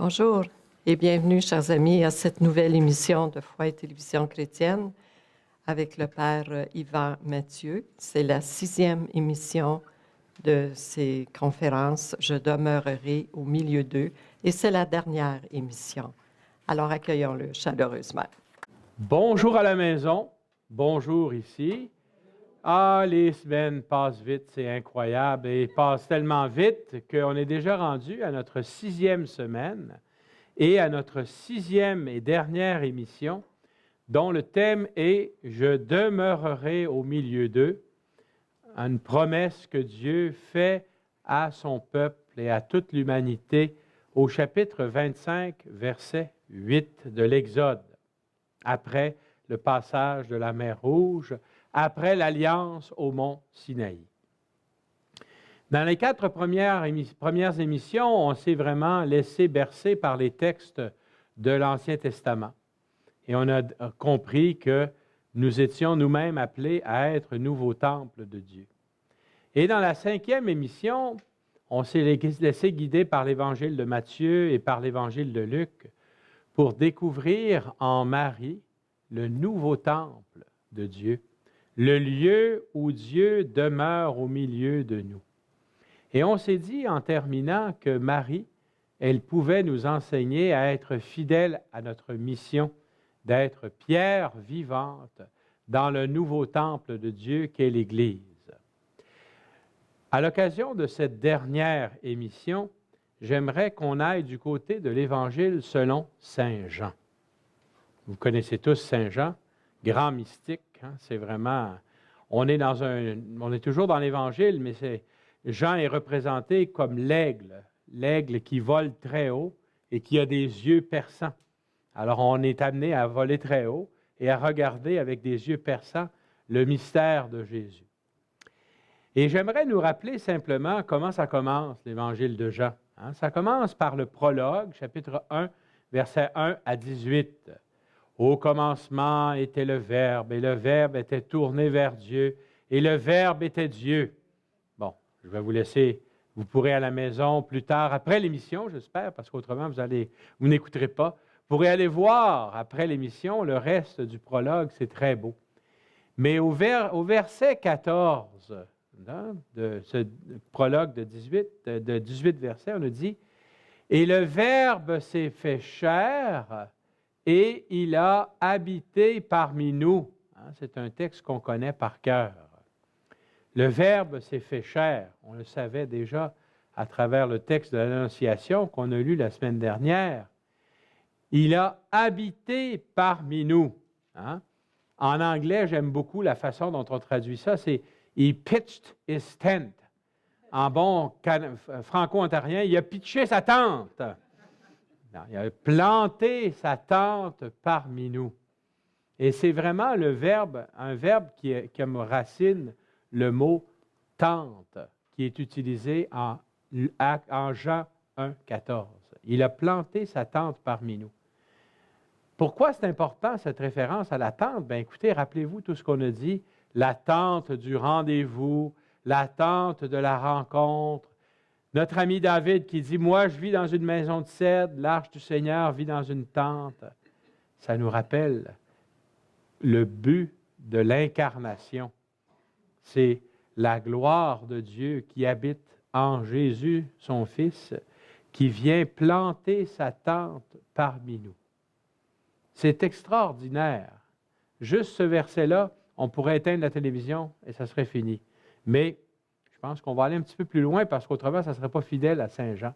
Bonjour et bienvenue, chers amis, à cette nouvelle émission de Foi et Télévision chrétienne avec le Père Yvan Mathieu. C'est la 6e émission de ces conférences « Je demeurerai au milieu d'eux » et c'est la dernière émission. Alors accueillons-le chaleureusement. Bonjour à la maison, bonjour ici. Ah, les semaines passent vite, c'est incroyable, et passent tellement vite qu'on est déjà rendu à notre 6e semaine et à notre 6e et dernière émission, dont le thème est « Je demeurerai au milieu d'eux », une promesse que Dieu fait à son peuple et à toute l'humanité au chapitre 25, verset 8 de l'Exode, après le passage de la mer Rouge, après l'alliance au mont Sinaï. Dans les 4 premières émissions, on s'est vraiment laissé bercer par les textes de l'Ancien Testament. Et on a compris que nous étions nous-mêmes appelés à être nouveau temple de Dieu. Et dans la 5e émission, on s'est laissé guider par l'Évangile de Matthieu et par l'Évangile de Luc pour découvrir en Marie le nouveau temple de Dieu, le lieu où Dieu demeure au milieu de nous. Et on s'est dit en terminant que Marie, elle pouvait nous enseigner à être fidèles à notre mission, d'être pierre vivante dans le nouveau temple de Dieu qu'est l'Église. À l'occasion de cette dernière émission, j'aimerais qu'on aille du côté de l'Évangile selon Saint Jean. Vous connaissez tous Saint Jean, grand mystique, hein? C'est vraiment... On est toujours dans l'Évangile, mais Jean est représenté comme l'aigle qui vole très haut et qui a des yeux perçants. Alors, on est amené à voler très haut et à regarder avec des yeux perçants le mystère de Jésus. Et j'aimerais nous rappeler simplement comment ça commence, l'Évangile de Jean. Hein? Ça commence par le prologue, chapitre 1, versets 1 à 18. Au commencement était le Verbe, et le Verbe était tourné vers Dieu, et le Verbe était Dieu. Bon, je vais vous laisser, vous pourrez à la maison plus tard, après l'émission, j'espère, parce qu'autrement vous n'écouterez pas. Vous pourrez aller voir après l'émission le reste du prologue, c'est très beau. Mais au verset 14 de ce prologue de 18 versets, on a dit « Et le Verbe s'est fait chair, et il a habité parmi nous. » C'est un texte qu'on connaît par cœur. Le Verbe s'est fait chair. On le savait déjà à travers le texte de l'Annonciation qu'on a lu la semaine dernière. Il a habité parmi nous. Hein? En anglais, j'aime beaucoup la façon dont on traduit ça, c'est « He pitched his tent ». En bon franco-ontarien, il a pitché sa tente. Non, il a planté sa tente parmi nous. Et c'est vraiment un verbe qui a comme racine le mot « tente » qui est utilisé en Jean 1, 14. Il a planté sa tente parmi nous. Pourquoi c'est important cette référence à la tente? Bien, écoutez, rappelez-vous tout ce qu'on a dit, la tente du rendez-vous, la tente de la rencontre. Notre ami David qui dit « Moi, je vis dans une maison de cèdre, l'arche du Seigneur vit dans une tente. » Ça nous rappelle le but de l'incarnation. C'est la gloire de Dieu qui habite en Jésus, son Fils, qui vient planter sa tente parmi nous. C'est extraordinaire. Juste ce verset-là, on pourrait éteindre la télévision et ça serait fini. Mais je pense qu'on va aller un petit peu plus loin parce qu'autrement, ça ne serait pas fidèle à Saint Jean.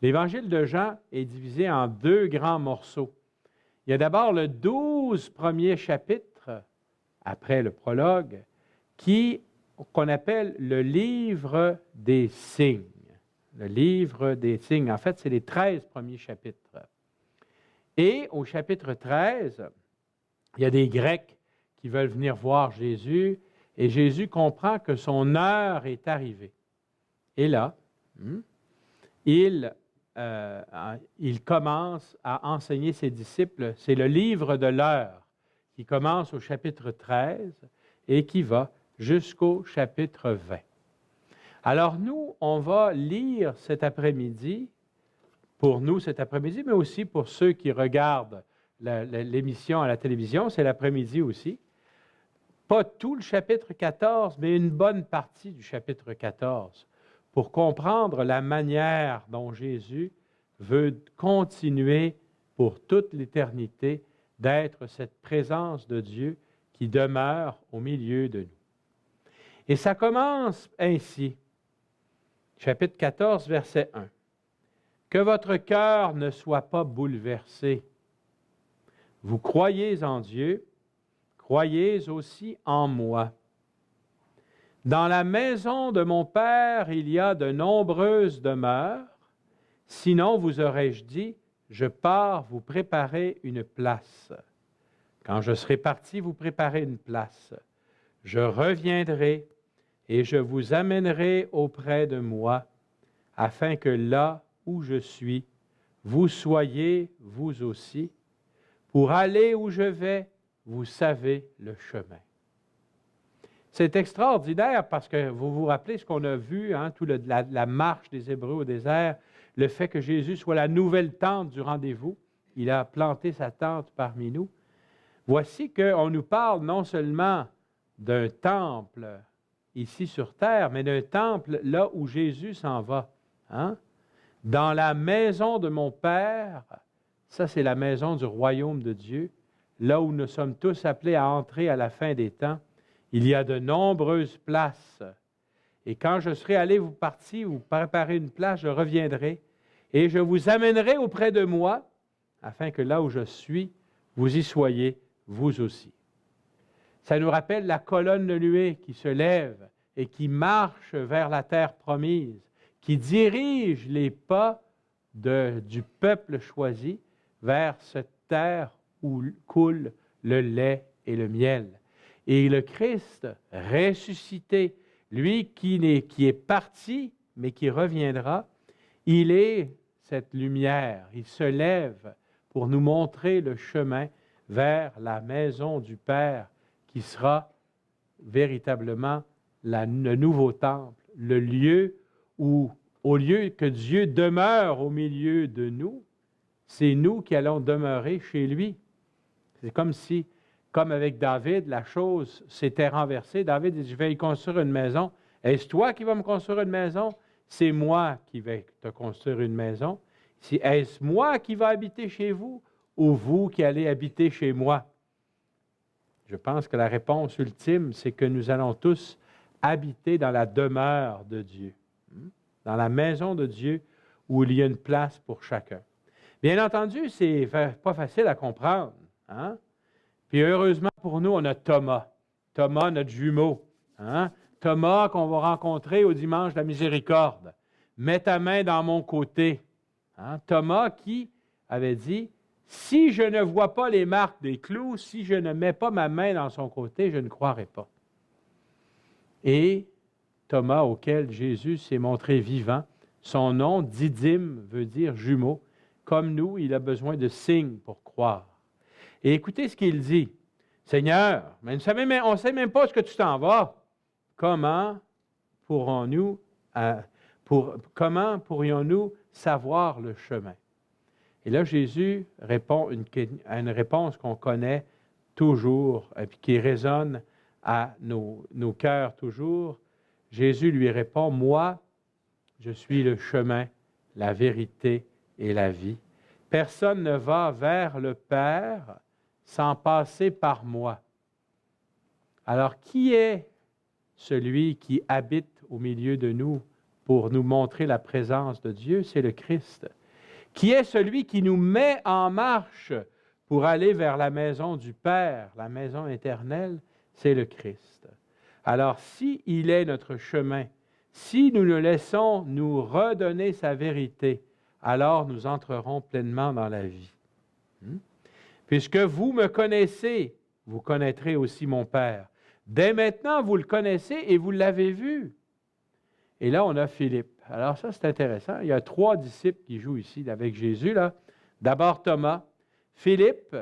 L'Évangile de Jean est divisé en 2 grands morceaux. Il y a d'abord le 12 premiers chapitres, après le prologue, qu'on appelle le livre des signes. Le livre des signes. En fait, c'est les 13 premiers chapitres. Et au chapitre 13, il y a des Grecs qui veulent venir voir Jésus, et Jésus comprend que son heure est arrivée. Et là, il commence à enseigner ses disciples. C'est le livre de l'heure qui commence au chapitre 13 et qui va jusqu'au chapitre 20. Alors nous, on va lire cet après-midi pour nous cet après-midi, mais aussi pour ceux qui regardent l'émission à la télévision. C'est l'après-midi aussi. Pas tout le chapitre 14, mais une bonne partie du chapitre 14, pour comprendre la manière dont Jésus veut continuer pour toute l'éternité d'être cette présence de Dieu qui demeure au milieu de nous. Et ça commence ainsi, chapitre 14, verset 1. « Que votre cœur ne soit pas bouleversé. Vous croyez en Dieu, croyez aussi en moi. Dans la maison de mon Père, il y a de nombreuses demeures. Sinon, vous aurais-je dit, je pars vous préparer une place. Quand je serai parti vous préparer une place, je reviendrai et je vous amènerai auprès de moi, afin que là où je suis, vous soyez vous aussi. Pour aller où je vais, vous savez le chemin. » C'est extraordinaire parce que vous vous rappelez ce qu'on a vu, la marche des Hébreux au désert, le fait que Jésus soit la nouvelle tente du rendez-vous. Il a planté sa tente parmi nous. Voici qu'on nous parle non seulement d'un temple ici sur terre, mais d'un temple là où Jésus s'en va. Dans la maison de mon Père, ça c'est la maison du royaume de Dieu, là où nous sommes tous appelés à entrer à la fin des temps, il y a de nombreuses places. Et quand je serai allé vous préparer une place, je reviendrai et je vous amènerai auprès de moi, afin que là où je suis, vous y soyez, vous aussi. Ça nous rappelle la colonne de nuée qui se lève et qui marche vers la terre promise, qui dirige les pas du peuple choisi vers cette terre où coule le lait et le miel. Et le Christ ressuscité, lui qui est parti, mais qui reviendra, il est cette lumière. Il se lève pour nous montrer le chemin vers la maison du Père, qui sera véritablement le nouveau temple, le lieu où, au lieu que Dieu demeure au milieu de nous, c'est nous qui allons demeurer chez lui. C'est comme si, comme avec David, la chose s'était renversée. David dit, je vais y construire une maison. Est-ce toi qui vas me construire une maison? C'est moi qui vais te construire une maison. Est-ce moi qui va habiter chez vous ou vous qui allez habiter chez moi? Je pense que la réponse ultime, c'est que nous allons tous habiter dans la demeure de Dieu, dans la maison de Dieu où il y a une place pour chacun. Bien entendu, c'est pas facile à comprendre. Puis heureusement pour nous, on a Thomas. Thomas, notre jumeau. Thomas qu'on va rencontrer au dimanche de la miséricorde. Mets ta main dans mon côté. Thomas qui avait dit, si je ne vois pas les marques des clous, si je ne mets pas ma main dans son côté, je ne croirai pas. Et Thomas, auquel Jésus s'est montré vivant, son nom, Didyme, veut dire jumeau. Comme nous, il a besoin de signes pour croire. Et écoutez ce qu'il dit. Seigneur, mais on ne sait même pas ce que tu t'en vas. Comment pourrions-nous savoir le chemin? Et là, Jésus répond à une réponse qu'on connaît toujours et qui résonne à nos cœurs toujours. Jésus lui répond, moi, je suis le chemin, la vérité et la vie. Personne ne va vers le Père sans passer par moi. Alors, qui est celui qui habite au milieu de nous pour nous montrer la présence de Dieu? C'est le Christ. Qui est celui qui nous met en marche pour aller vers la maison du Père, la maison éternelle? C'est le Christ. Alors, s'il est notre chemin, si nous le laissons nous redonner sa vérité, alors nous entrerons pleinement dans la vie. Puisque vous me connaissez, vous connaîtrez aussi mon Père. Dès maintenant, vous le connaissez et vous l'avez vu. Et là, on a Philippe. Alors ça, c'est intéressant. Il y a 3 disciples qui jouent ici avec Jésus. D'abord Thomas. Philippe,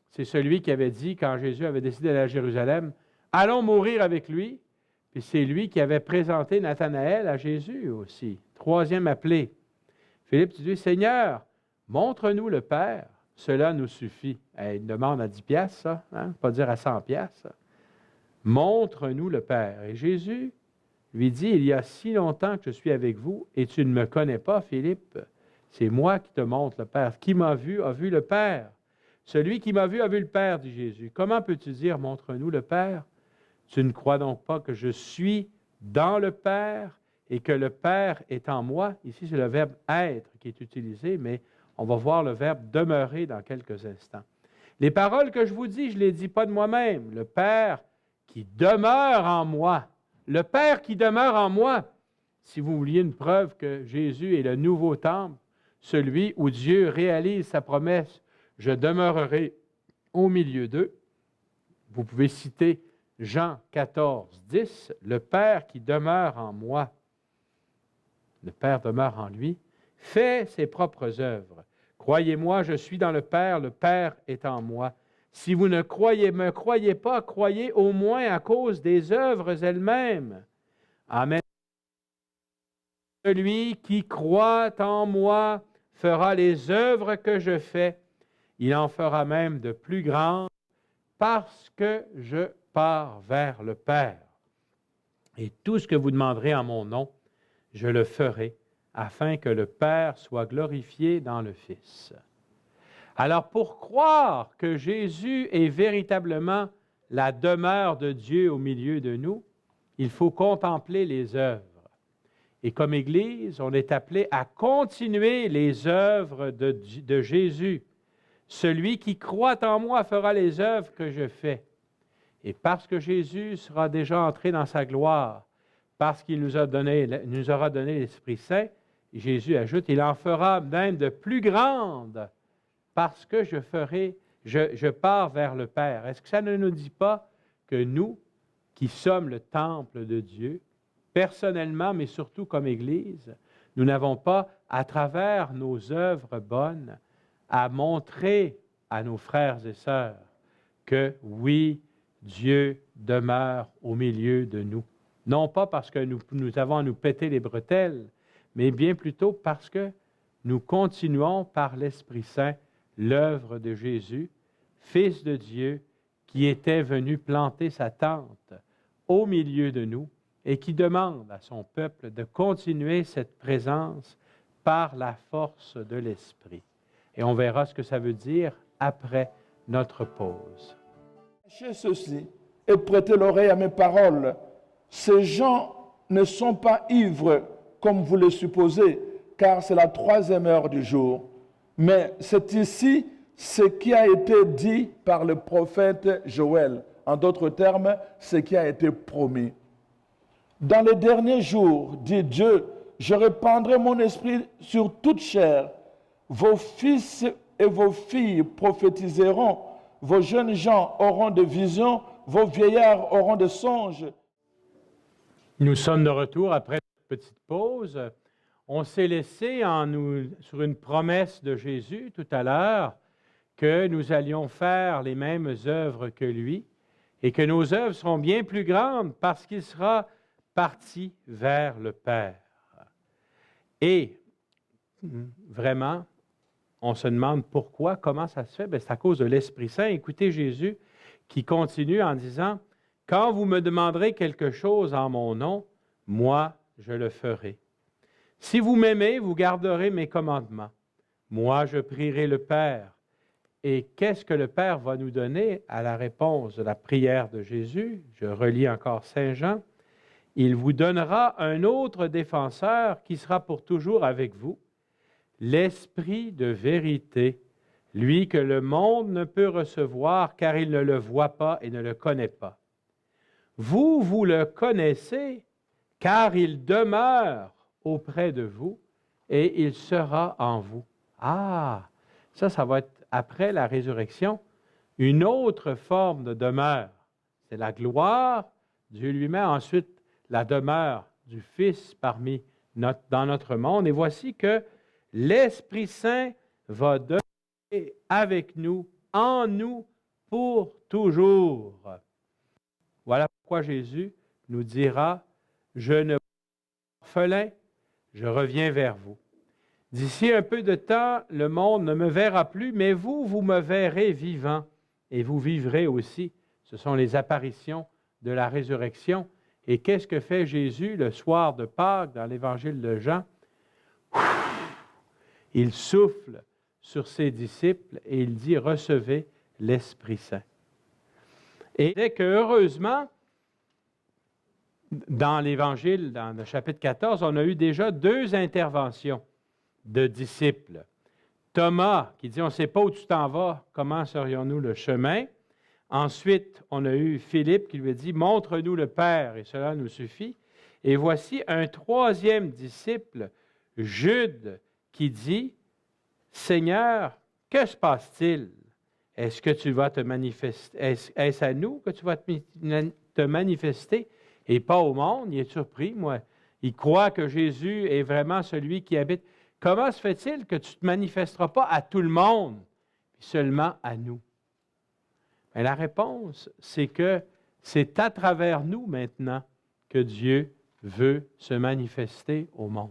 c'est celui qui avait dit, quand Jésus avait décidé d'aller à Jérusalem, « Allons mourir avec lui ». Puis c'est lui qui avait présenté Nathanaël à Jésus aussi. 3e appelé. Philippe dit, Seigneur, montre-nous le Père, cela nous suffit. Une demande à 10 piastres, ça, hein? Pas dire à 100 piastres. Montre-nous le Père. Et Jésus lui dit, il y a si longtemps que je suis avec vous et tu ne me connais pas, Philippe. C'est moi qui te montre le Père. Qui m'a vu a vu le Père. Celui qui m'a vu a vu le Père, dit Jésus. Comment peux-tu dire, montre-nous le Père? Tu ne crois donc pas que je suis dans le Père et que le Père est en moi? Ici, c'est le verbe être qui est utilisé, mais on va voir le verbe demeurer dans quelques instants. Les paroles que je vous dis, je ne les dis pas de moi-même. Le Père qui demeure en moi. Le Père qui demeure en moi. Si vous vouliez une preuve que Jésus est le nouveau temple, celui où Dieu réalise sa promesse, je demeurerai au milieu d'eux. Vous pouvez citer Jean 14, 10, le Père qui demeure en moi, le Père demeure en lui, fait ses propres œuvres. Croyez-moi, je suis dans le Père est en moi. Si vous ne me croyez pas, croyez au moins à cause des œuvres elles-mêmes. Amen. Celui qui croit en moi fera les œuvres que je fais. Il en fera même de plus grandes parce que je pars vers le Père. Et tout ce que vous demanderez en mon nom, je le ferai afin que le Père soit glorifié dans le Fils. Alors, pour croire que Jésus est véritablement la demeure de Dieu au milieu de nous, il faut contempler les œuvres. Et comme Église, on est appelé à continuer les œuvres de Jésus. Celui qui croit en moi fera les œuvres que je fais. Et parce que Jésus sera déjà entré dans sa gloire, parce qu'il nous aura donné l'Esprit Saint, Jésus ajoute, il en fera même de plus grandes, parce que je pars vers le Père. Est-ce que ça ne nous dit pas que nous, qui sommes le temple de Dieu, personnellement, mais surtout comme Église, nous n'avons pas, à travers nos œuvres bonnes, à montrer à nos frères et sœurs que, oui, Dieu demeure au milieu de nous. Non pas parce que nous avons à nous péter les bretelles, mais bien plutôt parce que nous continuons par l'Esprit Saint l'œuvre de Jésus, Fils de Dieu, qui était venu planter sa tente au milieu de nous et qui demande à son peuple de continuer cette présence par la force de l'Esprit. Et on verra ce que ça veut dire après notre pause. Sachez ceci et prêtez l'oreille à mes paroles. Ces gens ne sont pas ivres comme vous le supposez, car c'est la 3e heure du jour. Mais c'est ici ce qui a été dit par le prophète Joël. En d'autres termes, ce qui a été promis. Dans les derniers jours, dit Dieu, je répandrai mon esprit sur toute chair. Vos fils et vos filles prophétiseront. Vos jeunes gens auront des visions. Vos vieillards auront des songes. Nous sommes de retour après cette petite pause. On s'est laissé sur une promesse de Jésus tout à l'heure que nous allions faire les mêmes œuvres que lui et que nos œuvres seront bien plus grandes parce qu'il sera parti vers le Père. Et vraiment, on se demande pourquoi, comment ça se fait? Bien, c'est à cause de l'Esprit Saint. Écoutez Jésus qui continue en disant, « Quand vous me demanderez quelque chose en mon nom, moi, je le ferai. Si vous m'aimez, vous garderez mes commandements. Moi, je prierai le Père. » Et qu'est-ce que le Père va nous donner à la réponse de la prière de Jésus? Je relis encore Saint Jean. « Il vous donnera un autre défenseur qui sera pour toujours avec vous, l'Esprit de vérité, lui que le monde ne peut recevoir car il ne le voit pas et ne le connaît pas. Vous, vous le connaissez car il demeure auprès de vous et il sera en vous. » Ah, ça va être après la résurrection, une autre forme de demeure. C'est la gloire, Dieu lui-même, ensuite la demeure du Fils dans notre monde. Et voici que l'Esprit Saint va demeurer avec nous, en nous, pour toujours. Voilà pourquoi Jésus nous dira, « Je ne suis pas orphelin, je reviens vers vous. » D'ici un peu de temps, le monde ne me verra plus, mais vous, vous me verrez vivant et vous vivrez aussi. Ce sont les apparitions de la résurrection. Et qu'est-ce que fait Jésus le soir de Pâques dans l'Évangile de Jean? Il souffle sur ses disciples et il dit « Recevez l'Esprit Saint ». Et dès que, heureusement, dans l'Évangile, dans le chapitre 14, on a eu déjà 2 interventions de disciples. Thomas qui dit « On ne sait pas où tu t'en vas, comment serions-nous le chemin? » Ensuite, on a eu Philippe qui lui a dit « Montre-nous le Père et cela nous suffit. » Et voici un 3e disciple, Jude, qui dit « Seigneur, que se passe-t-il? Est-ce que tu vas te manifester? Est-ce à nous que tu vas te manifester et pas au monde? » Il est surpris, moi. Il croit que Jésus est vraiment celui qui habite. Comment se fait-il que tu ne te manifesteras pas à tout le monde, puis seulement à nous? Bien, la réponse, c'est que c'est à travers nous maintenant que Dieu veut se manifester au monde.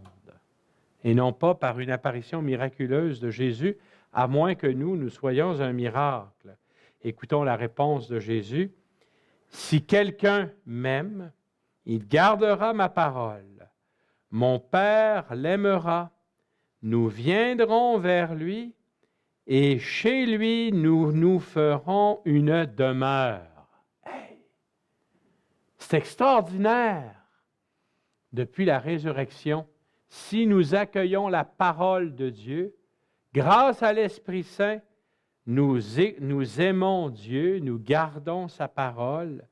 Et non pas par une apparition miraculeuse de Jésus, à moins que nous soyons un miracle. Écoutons la réponse de Jésus. « Si quelqu'un m'aime, il gardera ma parole. Mon Père l'aimera. Nous viendrons vers lui et chez lui, nous ferons une demeure. » Hey! C'est extraordinaire. Depuis la résurrection, si nous accueillons la parole de Dieu, grâce à l'Esprit Saint, nous aimons Dieu, nous gardons sa parole,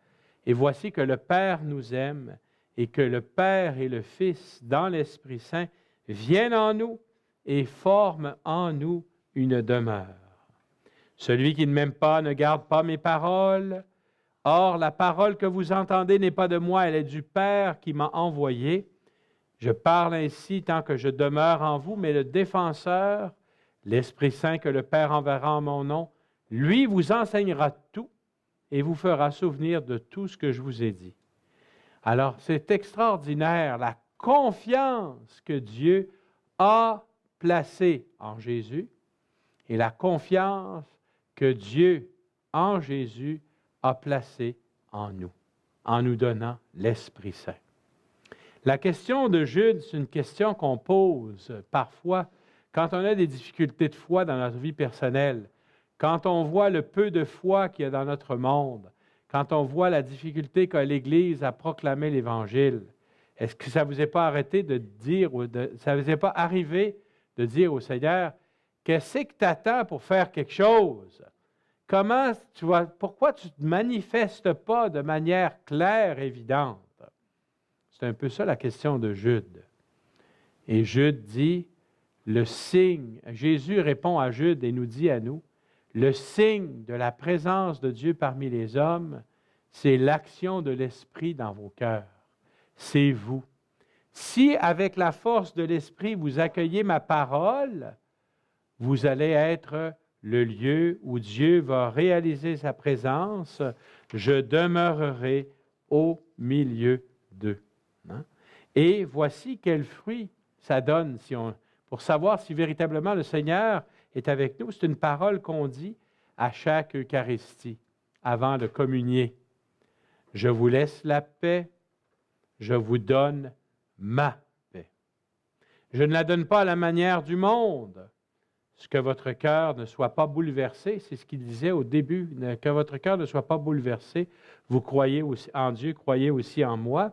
et voici que le Père nous aime et que le Père et le Fils, dans l'Esprit Saint, viennent en nous et forment en nous une demeure. Celui qui ne m'aime pas ne garde pas mes paroles. Or, la parole que vous entendez n'est pas de moi, elle est du Père qui m'a envoyé. Je parle ainsi tant que je demeure en vous, mais le défenseur, l'Esprit Saint que le Père enverra en mon nom, lui vous enseignera tout et vous fera souvenir de tout ce que je vous ai dit. Alors, c'est extraordinaire, la confiance que Dieu a placée en Jésus et la confiance que Dieu, en Jésus, a placée en nous donnant l'Esprit Saint. La question de Jude, c'est une question qu'on pose parfois quand on a des difficultés de foi dans notre vie personnelle, quand on voit le peu de foi qu'il y a dans notre monde, quand on voit la difficulté qu'a l'Église à proclamer l'Évangile. Est-ce que ça ne vous est pas arrêté de dire, ça ne vous est pas arrivé de dire au Seigneur, qu'est-ce que tu attends pour faire quelque chose? Pourquoi tu ne te manifestes pas de manière claire, évidente? C'est un peu ça la question de Jude. Et Jude dit, le signe, Jésus répond à Jude et nous dit à nous, le signe de la présence de Dieu parmi les hommes, c'est l'action de l'Esprit dans vos cœurs. C'est vous. Si avec la force de l'Esprit vous accueillez ma parole, vous allez être le lieu où Dieu va réaliser sa présence. Je demeurerai au milieu d'eux. Hein? Et voici quel fruit ça donne pour savoir si véritablement le Seigneur est avec nous. C'est une parole qu'on dit à chaque Eucharistie avant de communier. Je vous laisse la paix, je vous donne ma paix. Je ne la donne pas à la manière du monde. Ce que votre cœur ne soit pas bouleversé, c'est ce qu'il disait au début, que votre cœur ne soit pas bouleversé. Vous croyez aussi en Dieu, croyez aussi en moi.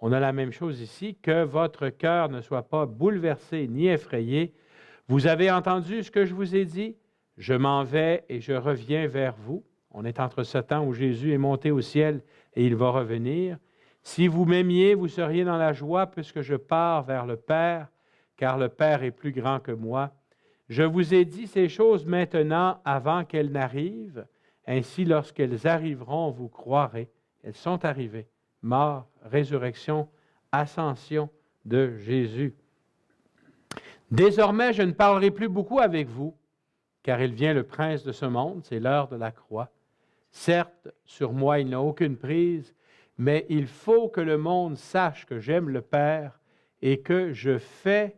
On a la même chose ici, que votre cœur ne soit pas bouleversé ni effrayé. Vous avez entendu ce que je vous ai dit? Je m'en vais et je reviens vers vous. On est entre ce temps où Jésus est monté au ciel et il va revenir. Si vous m'aimiez, vous seriez dans la joie puisque je pars vers le Père, car le Père est plus grand que moi. Je vous ai dit ces choses maintenant avant qu'elles n'arrivent. Ainsi, lorsqu'elles arriveront, vous croirez. Elles sont arrivées. Mort, résurrection, ascension de Jésus. Désormais, je ne parlerai plus beaucoup avec vous, car il vient le prince de ce monde, c'est l'heure de la croix. Certes, sur moi, il n'a aucune prise, mais il faut que le monde sache que j'aime le Père et que je fais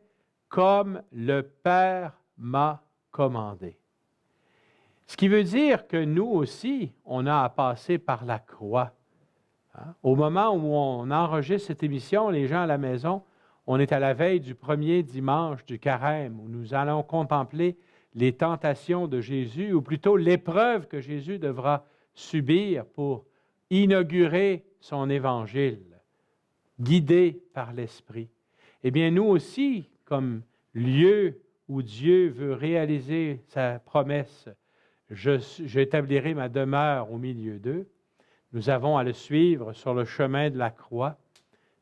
comme le Père m'a commandé. Ce qui veut dire que nous aussi, on a à passer par la croix. Hein? Au moment où on enregistre cette émission, les gens à la maison, on est à la veille du premier dimanche du carême, où nous allons contempler les tentations de Jésus, ou plutôt l'épreuve que Jésus devra subir pour inaugurer son évangile, guidé par l'Esprit. Eh bien, nous aussi, comme lieu où Dieu veut réaliser sa promesse, j'établirai ma demeure au milieu d'eux, nous avons à le suivre sur le chemin de la croix,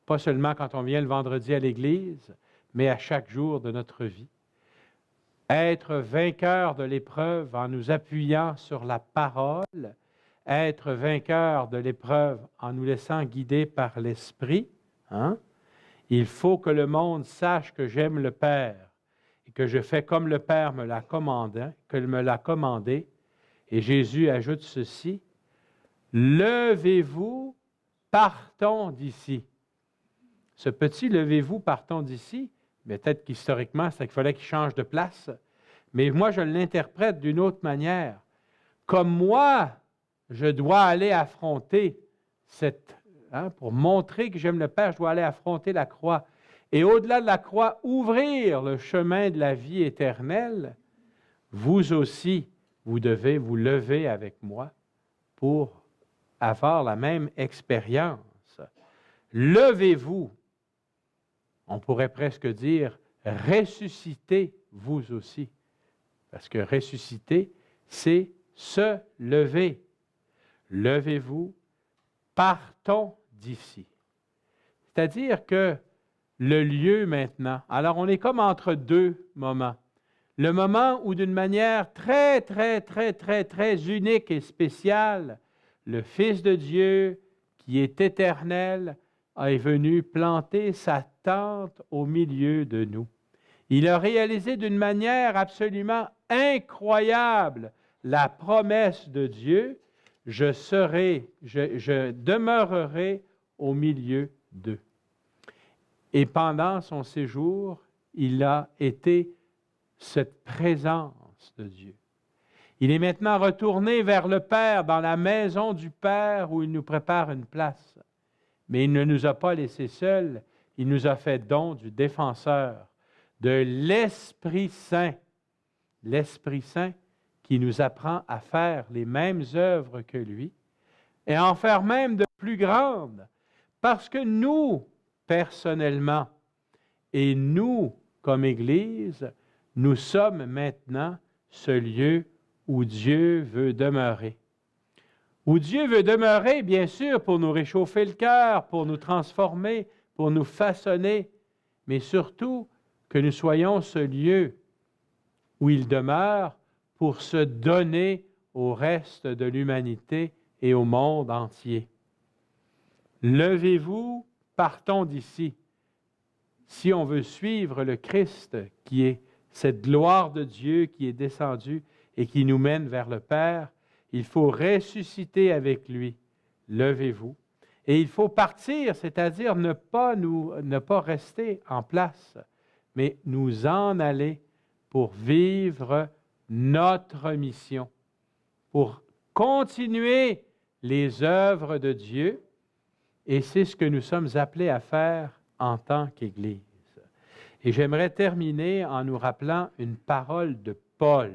pas seulement quand on vient le vendredi à l'Église, mais à chaque jour de notre vie. Être vainqueur de l'épreuve en nous appuyant sur la parole, être vainqueur de l'épreuve en nous laissant guider par l'Esprit. Hein? Il faut que le monde sache que j'aime le Père et que je fais comme le Père me l'a commandé. Et Jésus ajoute ceci, « Levez-vous, partons d'ici. » Ce petit « levez-vous, partons d'ici », peut-être qu'historiquement, c'est qu'il fallait qu'il change de place, mais moi, je l'interprète d'une autre manière. Comme moi, je dois aller affronter pour montrer que j'aime le Père, je dois aller affronter la croix. Et au-delà de la croix, ouvrir le chemin de la vie éternelle, vous aussi, vous devez vous lever avec moi pour avoir la même expérience. Levez-vous. On pourrait presque dire, ressuscitez vous aussi. Parce que ressusciter, c'est se lever. Levez-vous, partons d'ici. C'est-à-dire que le lieu maintenant, alors on est comme entre deux moments. Le moment où d'une manière très, très, très, très, très unique et spéciale, le Fils de Dieu, qui est éternel, est venu planter sa tente au milieu de nous. Il a réalisé d'une manière absolument incroyable la promesse de Dieu, je demeurerai au milieu d'eux. Et pendant son séjour, il a été cette présence de Dieu. Il est maintenant retourné vers le Père, dans la maison du Père où il nous prépare une place. Mais il ne nous a pas laissés seuls, il nous a fait don du défenseur, de l'Esprit Saint. L'Esprit Saint qui nous apprend à faire les mêmes œuvres que lui et à en faire même de plus grandes. Parce que nous, personnellement, et nous, comme Église, nous sommes maintenant ce lieu où Dieu veut demeurer. Où Dieu veut demeurer, bien sûr, pour nous réchauffer le cœur, pour nous transformer, pour nous façonner, mais surtout que nous soyons ce lieu où il demeure pour se donner au reste de l'humanité et au monde entier. Levez-vous, partons d'ici. Si on veut suivre le Christ, qui est cette gloire de Dieu qui est descendue et qui nous mène vers le Père, il faut ressusciter avec lui. Levez-vous. Et il faut partir, c'est-à-dire ne pas rester en place, mais nous en aller pour vivre notre mission, pour continuer les œuvres de Dieu. Et c'est ce que nous sommes appelés à faire en tant qu'Église. Et j'aimerais terminer en nous rappelant une parole de Paul.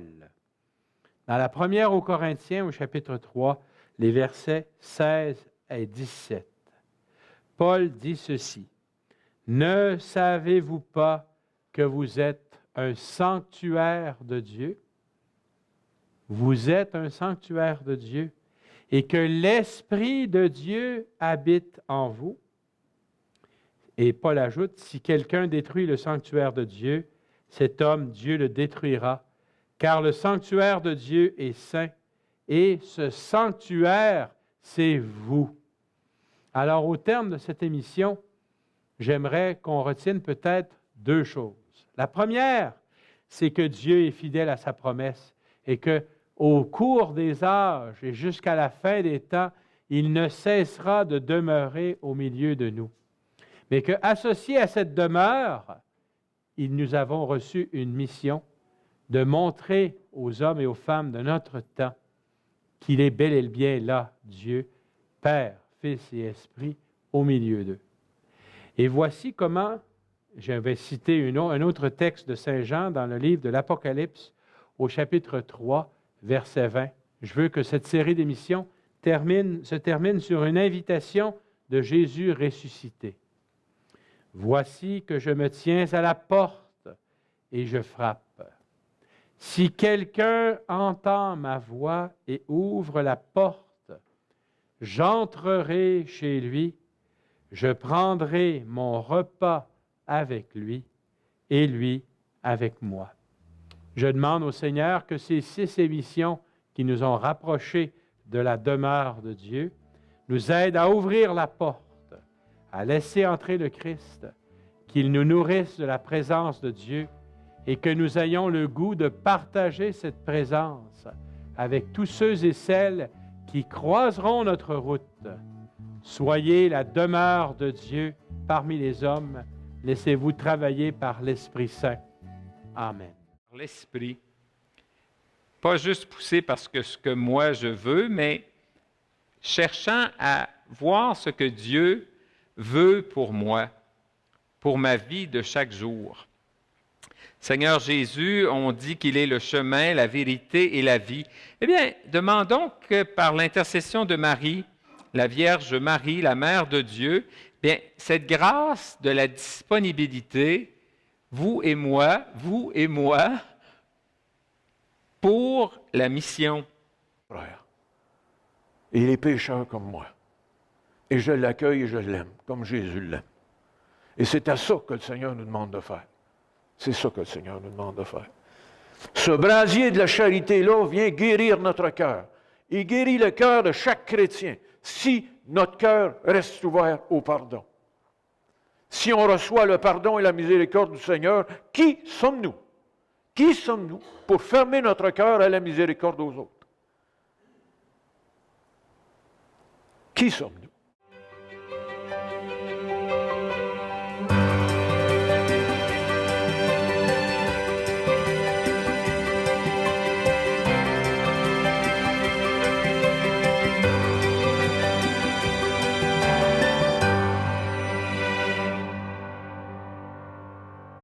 Dans la première aux Corinthiens, au chapitre 3, les versets 16 et 17. Paul dit ceci, « Ne savez-vous pas que vous êtes un sanctuaire de Dieu? Vous êtes un sanctuaire de Dieu et que l'Esprit de Dieu habite en vous. » Et Paul ajoute, « Si quelqu'un détruit le sanctuaire de Dieu, cet homme, Dieu le détruira, car le sanctuaire de Dieu est saint, et ce sanctuaire, c'est vous. » Alors, au terme de cette émission, j'aimerais qu'on retienne peut-être deux choses. La première, c'est que Dieu est fidèle à sa promesse et qu'au cours des âges et jusqu'à la fin des temps, il ne cessera de demeurer au milieu de nous. Mais qu'associé à cette demeure, nous avons reçu une mission de montrer aux hommes et aux femmes de notre temps qu'il est bel et bien là, Dieu, Père, Fils et Esprit, au milieu d'eux. Et voici comment, je vais citer un autre texte de Saint Jean dans le livre de l'Apocalypse, au chapitre 3, verset 20. Je veux que cette série d'émissions se termine sur une invitation de Jésus ressuscité. « Voici que je me tiens à la porte et je frappe. Si quelqu'un entend ma voix et ouvre la porte, j'entrerai chez lui, je prendrai mon repas avec lui et lui avec moi. » Je demande au Seigneur que ces 6 émissions qui nous ont rapprochés de la demeure de Dieu nous aident à ouvrir la porte, à laisser entrer le Christ, qu'il nous nourrisse de la présence de Dieu et que nous ayons le goût de partager cette présence avec tous ceux et celles qui croiseront notre route. Soyez la demeure de Dieu parmi les hommes. Laissez-vous travailler par l'Esprit Saint. Amen. L'Esprit, pas juste poussé parce que ce que moi je veux, mais cherchant à voir ce que Dieu veut pour moi, pour ma vie de chaque jour. Seigneur Jésus, on dit qu'il est le chemin, la vérité et la vie. Eh bien, demandons que par l'intercession de Marie, la Vierge Marie, la Mère de Dieu, bien, cette grâce de la disponibilité, vous et moi, pour la mission. Frère, il est pécheur comme moi. Et je l'accueille et je l'aime, comme Jésus l'aime. Et c'est à ça que le Seigneur nous demande de faire. C'est ça que le Seigneur nous demande de faire. Ce brasier de la charité-là vient guérir notre cœur. Il guérit le cœur de chaque chrétien si notre cœur reste ouvert au pardon. Si on reçoit le pardon et la miséricorde du Seigneur, qui sommes-nous? Qui sommes-nous pour fermer notre cœur à la miséricorde aux autres? Qui sommes-nous?